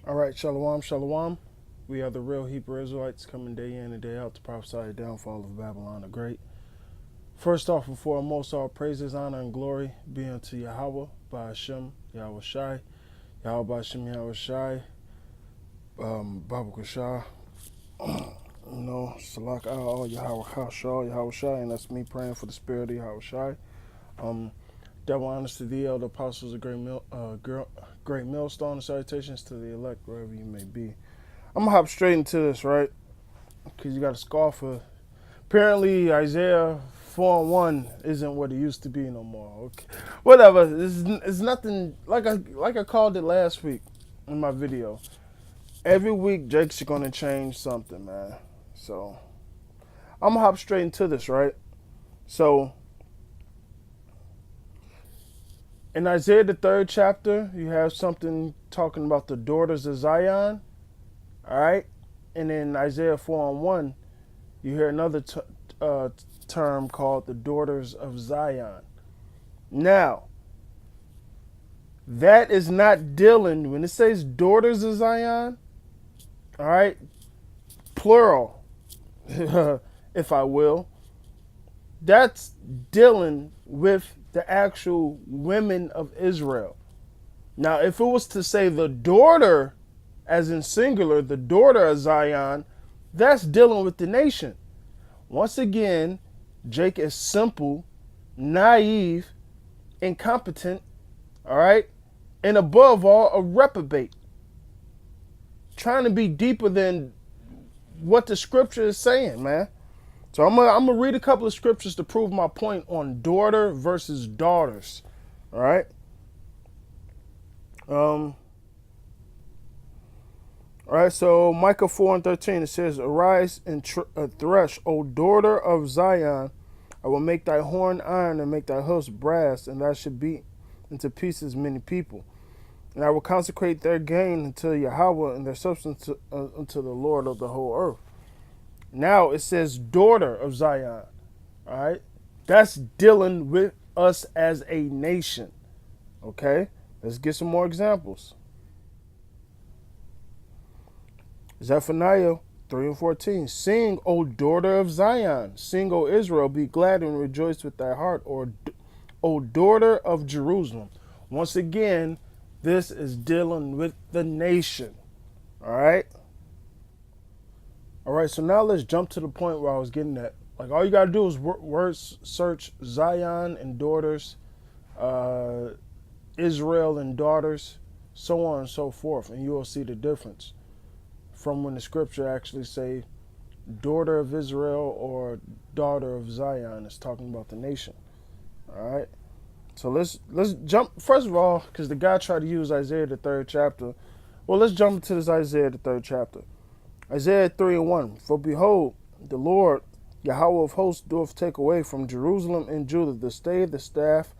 All right, shalom, shalom. We are the real Hebrew Israelites coming day in and day out to prophesy the downfall of Babylon the Great. First off and foremost, all praises, honor, and glory be unto Yahweh, by Hashem, Yahweh Shai, Yahweh by Hashem, Yahweh Shai, Baba Kushah, Salak all Yahweh Hashah, Yahweh Shai, and that's me praying for the spirit of Yahweh Shai. Double honors to thee, elder apostles of great millstone, and salutations to the elect wherever you may be. I'm gonna hop straight into this, right? Because you got a scoffer. Apparently, Isaiah 4:1 isn't what it used to be no more. Okay, whatever. It's nothing like I called it last week in my video. Every week, Jake's gonna change something, man. So I'm gonna hop straight into this, right? So in Isaiah the 3rd chapter, you have something talking about the daughters of Zion. All right, and in Isaiah 4:1, you hear another term called the daughters of Zion. Now, that is not dealing, when it says daughters of Zion, all right, plural, if I will, that's dealing with the actual women of Israel. Now, if it was to say the daughter, as in singular, the daughter of Zion, that's dealing with the nation. Once again, Jake is simple, naive, incompetent, all right? And above all, a reprobate. Trying to be deeper than what the scripture is saying, man. So I'm gonna read a couple of scriptures to prove my point on daughter versus daughters, all right? All right, so Micah 4:13, it says, "Arise and thresh, O daughter of Zion. I will make thy horn iron and make thy hoofs brass, and thou shalt beat into pieces many people. And I will consecrate their gain unto Yahweh and their substance unto the Lord of the whole earth." Now it says daughter of Zion, all right? That's dealing with us as a nation, okay? Let's get some more examples. Zephaniah 3:14, "Sing, O daughter of Zion. Sing, O Israel. Be glad and rejoice with thy heart, O daughter of Jerusalem." Once again, this is dealing with the nation. All right? All right, so now let's jump to the point where I was getting at. Like, all you got to do is word search Zion and daughters, Israel and daughters, so on and so forth, and you will see the difference from when the scripture actually say daughter of Israel or daughter of Zion. Is talking about the nation. All right, so let's jump first of all, because the guy tried to use Isaiah the 3rd chapter. Well, let's jump into this Isaiah the 3rd chapter. Isaiah 3:1, "For behold, the Lord Yahweh of hosts doth take away from Jerusalem and Judah the stay, the staff,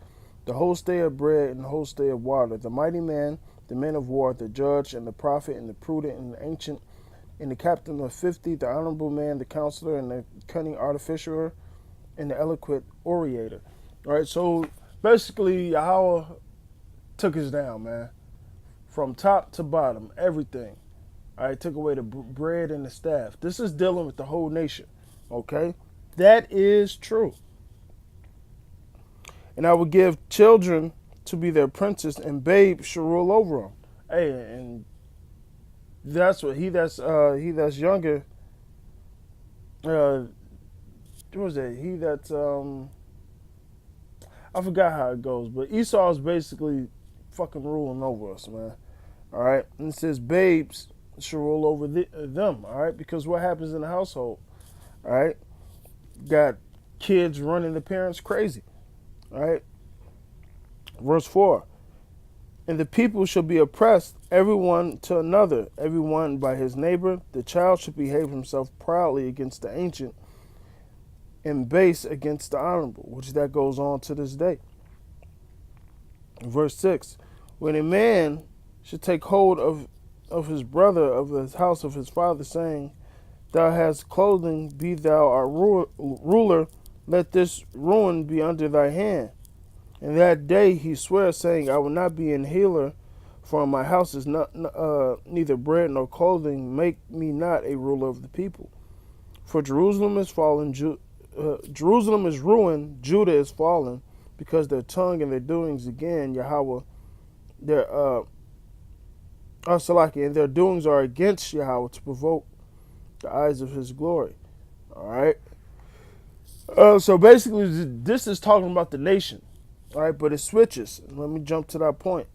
the whole stay of bread, and the whole stay of water, the mighty man, the man of war, the judge, and the prophet, and the prudent, and the ancient, and the captain of 50, the honorable man, the counselor, and the cunning artificer, and the eloquent orator." All right, so basically, Yahweh took us down, man, from top to bottom, everything. All right, took away the bread and the staff. This is dealing with the whole nation, okay? That is true. "And I will give children to be their princes, and babes shall rule over them." Hey, and that's what he that's younger. What was that? He that's I forgot how it goes, but Esau is basically fucking ruling over us, man. All right, and it says babes shall rule over them. All right, because what happens in the household? All right, got kids running the parents crazy. All right, verse 4. "And the people shall be oppressed, every one to another, every one by his neighbor. The child shall behave himself proudly against the ancient, and base against the honorable," which that goes on to this day. Verse 6. "When a man should take hold of his brother, of the house of his father, saying, Thou hast clothing, be thou our ruler, let this ruin be under thy hand. And that day he sware, saying, I will not be an healer, For in my house is not neither bread nor clothing. Make me not a ruler of the people. For Jerusalem is fallen, Jerusalem is ruined, Judah is fallen, because their tongue and their doings again, Yahweh, their Salaki, and their doings are against Yahweh to provoke the eyes of His glory. All right. So basically, this is talking about the nation. All right, but it switches. Let me jump to that point.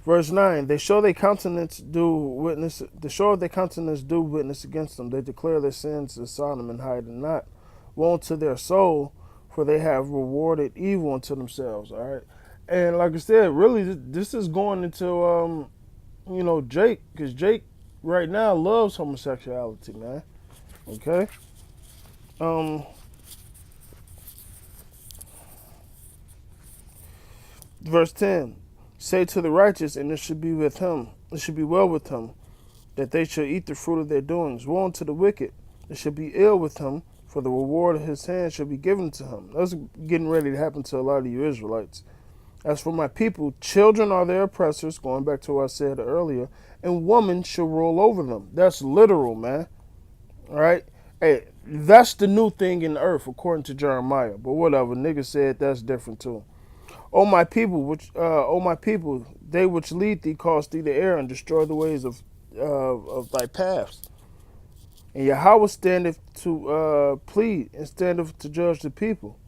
Verse 9, they show their countenance do witness. The show of their countenance do witness against them. They declare their sins as Sodom and hide it not. Woe unto their soul, for they have rewarded evil unto themselves. All right, and like I said, really, this is going into Jake, because Jake right now loves homosexuality, man. Okay. Verse 10. Say to the righteous, and it should be with him, it should be well with him, that they shall eat the fruit of their doings. Woe unto the wicked, it shall be ill with him, for the reward of his hand shall be given to him. That's getting ready to happen to a lot of you Israelites. As for my people, children are their oppressors, going back to what I said earlier, and woman shall rule over them. That's literal, man. All right? Hey, that's the new thing in the earth, according to Jeremiah. But whatever, niggas said that's different too. O my people, they which lead thee cause thee to err and destroy the ways of thy paths. And Yahweh standeth to plead and standeth to judge the people.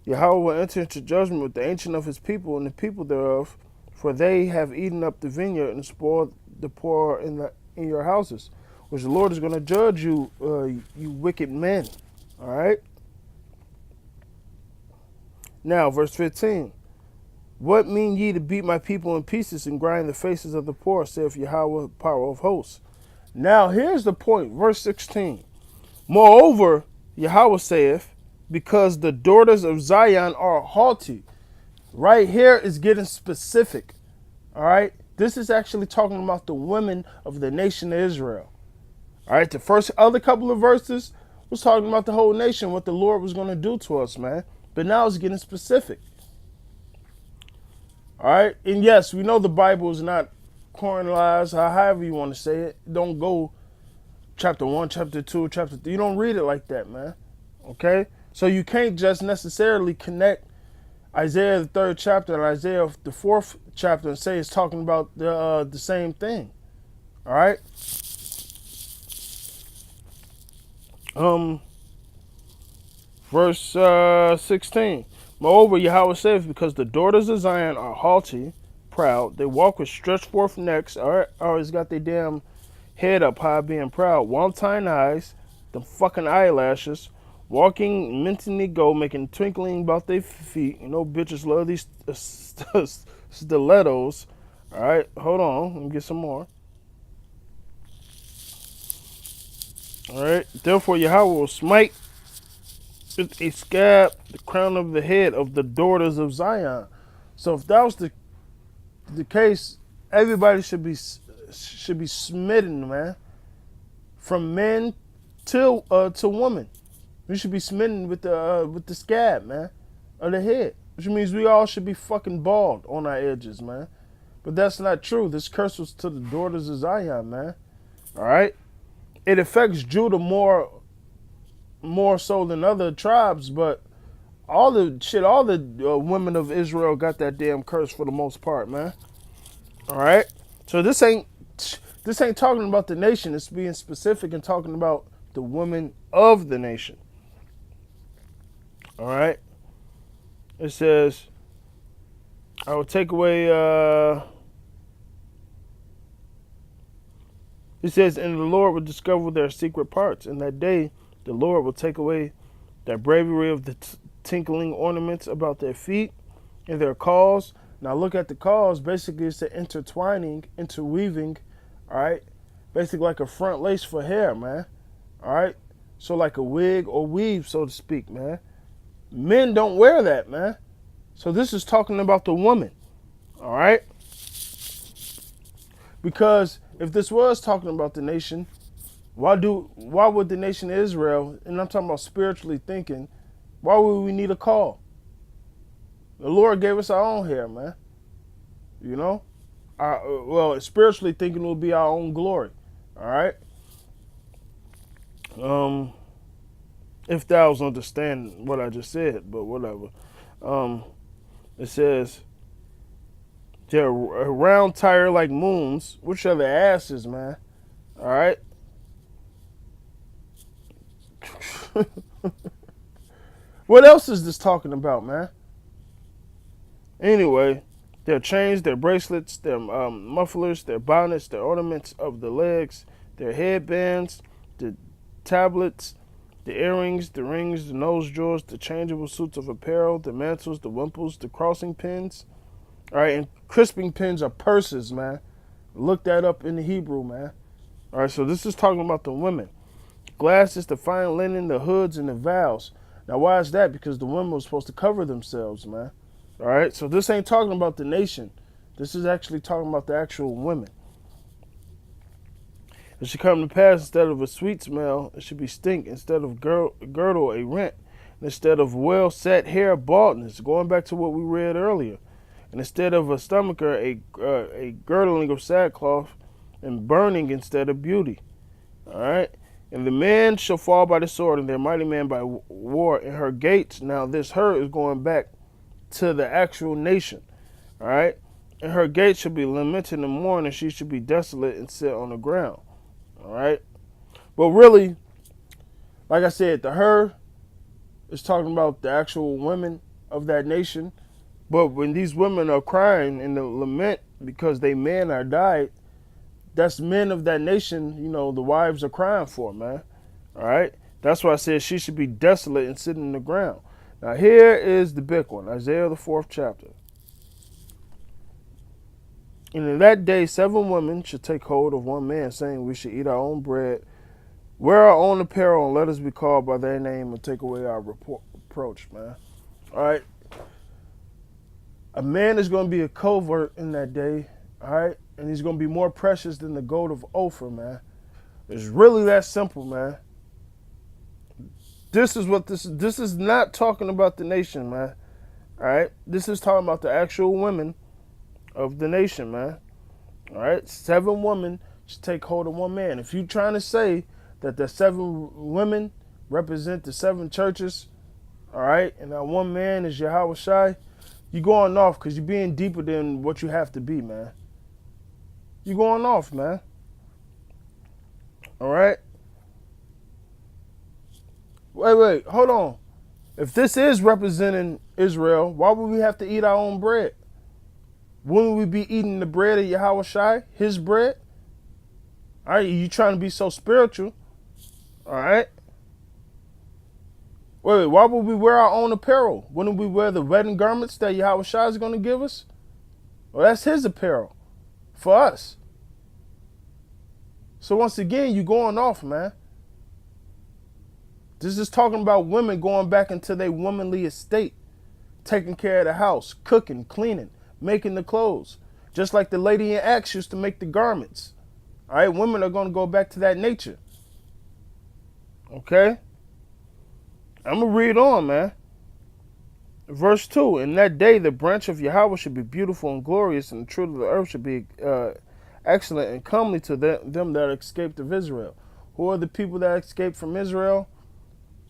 Yahweh will enter into judgment with the ancient of his people and the people thereof, for they have eaten up the vineyard and spoiled the poor in your houses, which the Lord is going to judge you, you wicked men. All right. Now, verse 15. What mean ye to beat my people in pieces and grind the faces of the poor, saith Yahweh, power of hosts? Now here's the point, verse 16. Moreover, Yahweh saith, because the daughters of Zion are haughty. Right here is getting specific. All right? This is actually talking about the women of the nation of Israel. All right? The first other couple of verses was talking about the whole nation, what the Lord was going to do to us, man. But now it's getting specific. All right, and yes, we know the Bible is not cornerized, however you want to say it. Don't go chapter 1, chapter 2, chapter 3. You don't read it like that, man. Okay? So you can't just necessarily connect Isaiah the 3rd chapter and Isaiah the 4th chapter and say it's talking about the same thing. All right? Verse 16. Moreover, Yahweh saith, because the daughters of Zion are haughty, proud, they walk with stretched forth necks, always got their damn head up high being proud, one-time eyes, the fucking eyelashes, walking mentally go, making twinkling about their feet. You know, bitches love these stilettos. All right, hold on, let me get some more. All right, therefore Yahweh will smite with a scab the crown of the head of the daughters of Zion. So if that was the case, everybody should be smitten, man. From men to women, we should be smitten with the scab, man, of the head, which means we all should be fucking bald on our edges, man. But that's not true. This curse was to the daughters of Zion, man. All right, it affects Judah more so than other tribes, but all the women of Israel got that damn curse for the most part, man. All right, so this ain't talking about the nation. It's being specific and talking about the women of the nation. All right, it says, I will take away. It says, and the Lord will discover their secret parts. In that day, the Lord will take away their bravery of the tinkling ornaments about their feet and their cause. Now look at the cause. Basically, it's the intertwining, interweaving, all right? Basically like a front lace for hair, man, all right? So like a wig or weave, so to speak, man. Men don't wear that, man. So this is talking about the woman, all right? Because if this was talking about the nation, why would the nation of Israel, and I'm talking about spiritually thinking, why would we need a call? The Lord gave us our own hair, man. You know? Well, spiritually thinking it will be our own glory. All right? If thou was understanding what I just said, but whatever. It says, they're round tire like moons, which are the asses, man. All right? What else is this talking about, man? Anyway, their chains, their bracelets, their mufflers, their bonnets, their ornaments of the legs, their headbands, the tablets, the earrings, the rings, the nose drawers, the changeable suits of apparel, the mantles, the wimples, the crossing pins. All right, and crisping pins are purses, man. Look that up in the Hebrew, man. All right, so this is talking about the women. Glasses, the fine linen, the hoods, and the vows. Now, why is that? Because the women were supposed to cover themselves, man. All right, so this ain't talking about the nation. This is actually talking about the actual women. It should come to pass, instead of a sweet smell, it should be stink. Instead of girdle, a rent. Instead of well set hair, baldness. Going back to what we read earlier. And instead of a stomacher, a girdling of sackcloth, and burning instead of beauty. All right. And the man shall fall by the sword, and their mighty man by war in her gates. Now this her is going back to the actual nation. All right. And her gates shall be lamented and mourned, and she shall be desolate and sit on the ground. All right. But really, like I said, the her is talking about the actual women of that nation. But when these women are crying in the lament because they men are died, that's men of that nation, you know, the wives are crying for, man. All right? That's why I said she should be desolate and sitting in the ground. Now, here is the big one, Isaiah, the 4th chapter. And in that day, 7 women should take hold of one man, saying, we should eat our own bread, wear our own apparel, and let us be called by their name and take away our reproach, man. All right? A man is going to be a covert in that day, all right? And he's going to be more precious than the gold of Ophir, man. It's really that simple, man. This is what this is not talking about the nation, man. All right? This is talking about the actual women of the nation, man. All right? 7 women should take hold of one man. If you're trying to say that the 7 women represent the 7 churches, all right, and that one man is Yahweh Shai, you're going off because you're being deeper than what you have to be, man. You're going off, man. All right? Wait, hold on. If this is representing Israel, why would we have to eat our own bread? Wouldn't we be eating the bread of Yahweh Shai, his bread? All right, you trying to be so spiritual. All right? Wait, why would we wear our own apparel? Wouldn't we wear the wedding garments that Yahweh Shai is going to give us? Well, that's his apparel for us. So once again, you going off, man. This is talking about women going back into their womanly estate, taking care of the house, cooking, cleaning, making the clothes. Just like the lady in Acts used to make the garments. All right, women are going to go back to that nature. Okay? I'm going to read on, man. Verse 2, in that day the branch of Yahweh should be beautiful and glorious, and the truth of the earth should be excellent and comely to them that escaped of Israel. Who are the people that escaped from Israel?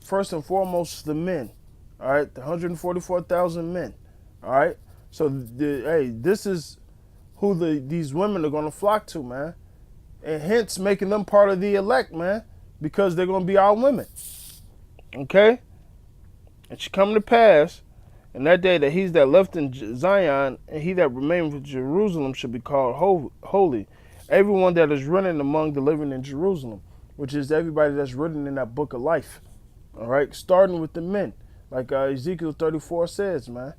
First and foremost, the men. All right, the 144,000 men. All right, so this is who these women are going to flock to, man, and hence making them part of the elect, man, because they're going to be our women. Okay, it should come to pass in that day that he that left in Zion and he that remained in Jerusalem should be called holy. Everyone that is running among the living in Jerusalem, which is everybody that's written in that book of life. All right, starting with the men, like Ezekiel 34 says, man.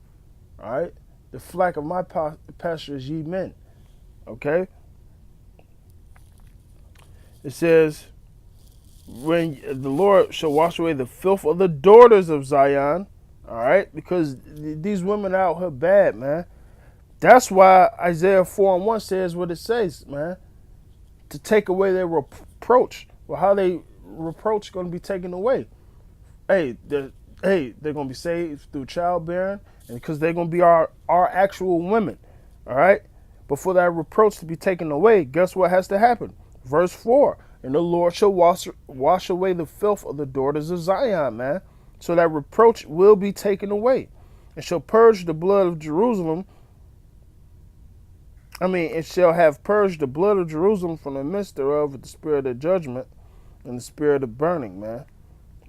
All right, the flock of my pasture is ye men. Okay, it says, when the Lord shall wash away the filth of the daughters of Zion. All right, because these women out here bad, man. That's why Isaiah 4:1 says what it says, man. To take away their reproach. Well, how they reproach going to be taken away? Hey, hey, they're going to be saved through childbearing, and because they're going to be our actual women, all right? But for that reproach to be taken away, guess what has to happen? Verse 4, and the Lord shall wash away the filth of the daughters of Zion, man. So that reproach will be taken away, and shall purge the blood of Jerusalem. It shall have purged the blood of Jerusalem from the midst thereof with the spirit of judgment and the spirit of burning, man.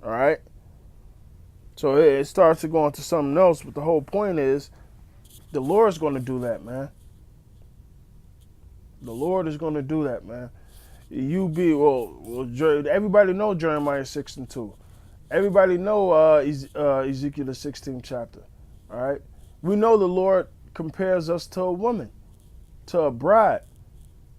All right? So it starts to go into something else, but the whole point is the Lord's going to do that, man. The Lord is going to do that, man. Everybody know Jeremiah 6:2. Everybody know Ezekiel the 16th chapter. All right? We know the Lord compares us to a woman, to a bride.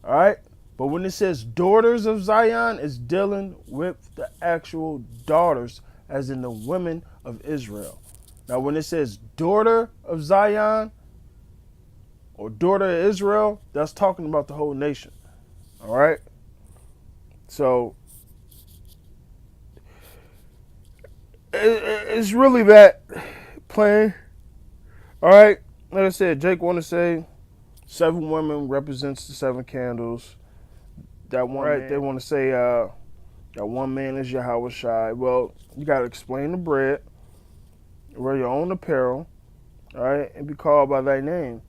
All right? But when it says daughters of Zion, it's dealing with the actual daughters, as in the women of Israel. Now, when it says daughter of Zion or daughter of Israel, that's talking about the whole nation. All right? So, it's really that plain. All right? Like I said, Jake want to say 7 women represents the 7 candles. That one, right? They want to say that one man is Yahweh Shai. Well, you got to explain the bread, wear your own apparel, all right, and be called by thy name,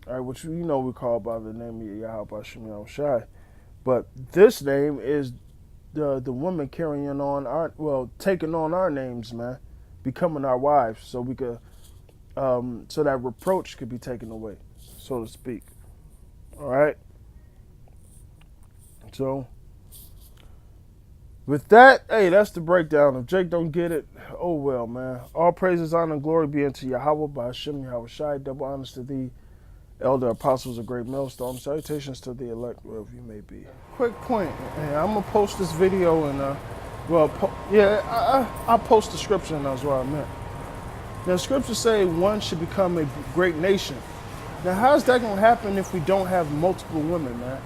all right, which we call by the name of Yahweh Shem Shai. But this name is the woman carrying on taking on our names, man, becoming our wives, so we could, so that reproach could be taken away, so to speak. All right. So, with that, hey, that's the breakdown. If Jake don't get it, oh well, man. All praises, honor, and glory be unto Yahweh by Hashem Yahweh Shai. Double honors to thee, elder apostles of great millstone. Salutations to the elect, wherever you may be. Quick point. Hey, I'm going to post this video and, I'll post the scripture, and that's what I meant. Now, the scriptures say one should become a great nation. Now, how's that going to happen if we don't have multiple women, man?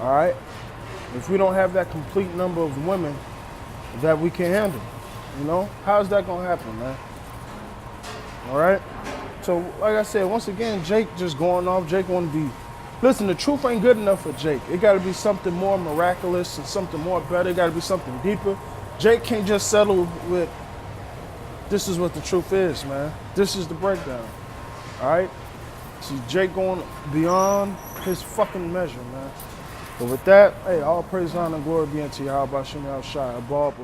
All right? If we don't have that complete number of women that we can handle, how's that going to happen, man? All right? So, like I said, once again, Jake just going off. Jake want to be, listen, the truth ain't good enough for Jake. It got to be something more miraculous and something more better. It got to be something deeper. Jake can't just settle with, this is what the truth is, man. This is the breakdown. All right? See, Jake going beyond his fucking measure, man. But with that, hey, all praise, honor, and glory be unto Yahweh Shem Shai. Above.